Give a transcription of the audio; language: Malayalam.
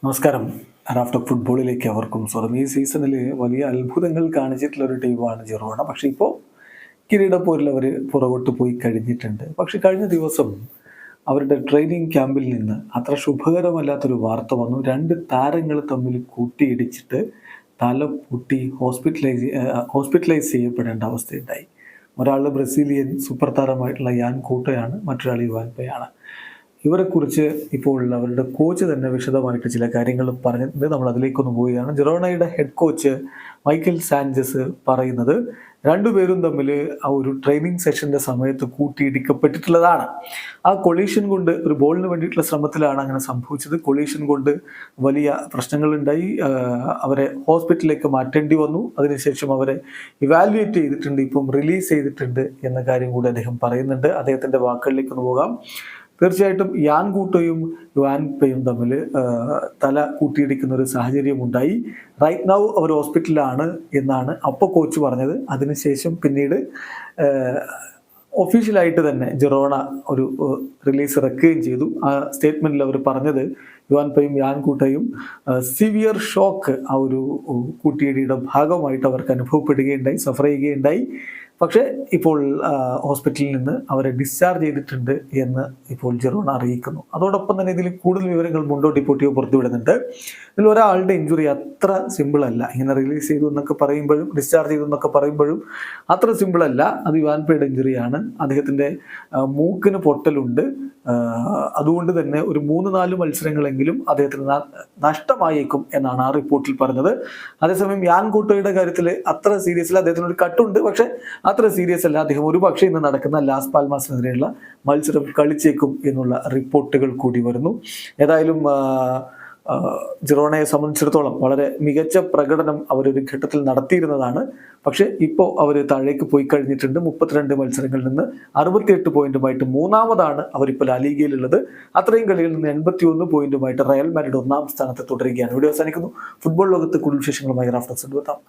നമസ്കാരം. റാഫ്റ്റർ ഫുട്ബോളിലേക്ക് അവർക്കും സ്വാഗതം. ഈ സീസണിൽ വലിയ അത്ഭുതങ്ങൾ കാണിച്ചിട്ടുള്ള ഒരു ടീമാണ് ജിറോണ. പക്ഷേ ഇപ്പോൾ കിരീടപ്പോരിൽ അവർ പുറകോട്ട് പോയി കഴിഞ്ഞിട്ടുണ്ട്. പക്ഷെ കഴിഞ്ഞ ദിവസം അവരുടെ ട്രെയിനിങ് ക്യാമ്പിൽ നിന്ന് അത്ര ശുഭകരമല്ലാത്തൊരു വാർത്ത വന്നു. രണ്ട് താരങ്ങൾ തമ്മിൽ കൂട്ടിയിടിച്ചിട്ട് തല പൊട്ടി ഹോസ്പിറ്റലൈസ് ചെയ്യപ്പെടേണ്ട അവസ്ഥയുണ്ടായി. ഒരാൾ ബ്രസീലിയൻ സൂപ്പർ താരമായിട്ടുള്ള യാൻ കൂട്ടയാണ്, മറ്റൊരാൾ യുവാൻപയാണ്. ഇവരെക്കുറിച്ച് ഇപ്പോൾ അവരുടെ കോച്ച് തന്നെ വിശദമായിട്ട് ചില കാര്യങ്ങൾ പറഞ്ഞിട്ടുണ്ട്. നമ്മൾ അതിലേക്കൊന്ന് പോവുകയാണ്. ജിറോണയുടെ ഹെഡ് കോച്ച് മൈക്കൽ സാഞ്ചസ് പറയുന്നത് രണ്ടുപേരും തമ്മിൽ ആ ഒരു ട്രെയിനിങ് സെഷൻ്റെ സമയത്ത് കൂട്ടിയിടിക്കപ്പെട്ടിട്ടുള്ളതാണ്. ആ കൊളീഷൻ കൊണ്ട് ഒരു ബോളിന് വേണ്ടിയിട്ടുള്ള ശ്രമത്തിലാണ് അങ്ങനെ സംഭവിച്ചത്. കൊളീഷൻ കൊണ്ട് വലിയ പ്രശ്നങ്ങളുണ്ടായി. അവരെ ഹോസ്പിറ്റലിലേക്ക് മാറ്റേണ്ടി വന്നു. അതിനുശേഷം അവരെ ഇവാലുവേറ്റ് ചെയ്തിട്ടുണ്ട്, ഇപ്പം റിലീസ് ചെയ്തിട്ടുണ്ട് എന്ന കാര്യം കൂടി അദ്ദേഹം പറയുന്നുണ്ട്. അദ്ദേഹത്തിൻ്റെ വാക്കുകളിലേക്കൊന്ന് പോകാം. തീർച്ചയായിട്ടും യാൻ കൂട്ടോയും യുവാൻപയും തമ്മിൽ തല കൂട്ടിയിടിക്കുന്ന ഒരു സാഹചര്യം ഉണ്ടായി. റൈറ്റ് നൗ അവർ ഹോസ്പിറ്റലിലാണ് എന്നാണ് അപ്പോൾ കോച്ച് പറഞ്ഞത്. അതിനുശേഷം പിന്നീട് ഒഫീഷ്യലായിട്ട് തന്നെ ജിറോണ ഒരു റിലീസ് ഇറക്കുകയും ചെയ്തു. ആ സ്റ്റേറ്റ്മെൻറ്റിൽ അവർ പറഞ്ഞത് യുവാൻപയും യാൻ കൂട്ടയും സിവിയർ ഷോക്ക് ആ ഒരു കൂട്ടിയിടിയുടെ ഭാഗമായിട്ട് അവർക്ക് അനുഭവപ്പെടുകയുണ്ടായി, സഫർ ചെയ്യുകയുണ്ടായി. പക്ഷേ ഇപ്പോൾ ഹോസ്പിറ്റലിൽ നിന്ന് അവരെ ഡിസ്ചാർജ് ചെയ്തിട്ടുണ്ട് എന്ന് ഇപ്പോൾ ജിറോണ അറിയിക്കുന്നു. അതോടൊപ്പം തന്നെ ഇതിൽ കൂടുതൽ വിവരങ്ങൾ മുണ്ടോ ഡിപ്പോർട്ടിവോ പുറത്തുവിടുന്നുണ്ട്. ഇതിൽ ഒരാളുടെ ഇഞ്ചുറി അത്ര സിമ്പിളല്ല. ഇങ്ങനെ റിലീസ് ചെയ്തു എന്നൊക്കെ പറയുമ്പോഴും ഡിസ്ചാർജ് ചെയ്തു എന്നൊക്കെ പറയുമ്പോഴും അത്ര സിമ്പിളല്ല. അത് യുവാൻപയുടെ ഇഞ്ചുറിയാണ്. അദ്ദേഹത്തിൻ്റെ മൂക്കിന് പൊട്ടലുണ്ട്. അതുകൊണ്ട് തന്നെ ഒരു 3-4 മത്സരങ്ങളെങ്കിലും അദ്ദേഹത്തിന് നഷ്ടമായേക്കും എന്നാണ് ആ റിപ്പോർട്ടിൽ പറഞ്ഞത്. അതേസമയം യാൻ കൂട്ടോയുടെ കാര്യത്തിൽ അത്ര സീരിയസ് അല്ല. അദ്ദേഹത്തിന് ഒരു കട്ടുണ്ട്, പക്ഷേ അത്ര സീരിയസ് അല്ല. അദ്ദേഹം ഒരു പക്ഷേ ഇന്ന് നടക്കുന്ന ലാസ് പാൽമാസിനെതിരെയുള്ള മത്സരം കളിച്ചേക്കും എന്നുള്ള റിപ്പോർട്ടുകൾ കൂടി വരുന്നു. ഏതായാലും ജിറോണയെ സംബന്ധിച്ചിടത്തോളം വളരെ മികച്ച പ്രകടനം അവരൊരു ഘട്ടത്തിൽ നടത്തിയിരുന്നതാണ്. പക്ഷേ ഇപ്പോൾ അവർ താഴേക്ക് പോയി കഴിഞ്ഞിട്ടുണ്ട്. 32 മത്സരങ്ങളിൽ നിന്ന് 68 പോയിന്റുമായിട്ട് മൂന്നാമതാണ് അവരിപ്പോൾ ലാ ലീഗയിലുള്ളത്. അത്രയും കളികളിൽ നിന്ന് 81 പോയിന്റുമായിട്ട് റയൽ മാഡ്രിഡ് 1-ാം സ്ഥാനത്ത് തുടരുകയാണ്. വീഡിയോ അവസാനിക്കുന്നു. ഫുട്ബോൾ ലോകത്ത് കൂടുതൽ വിശേഷങ്ങളുമായി റാഫ്റ്റർ എത്താം.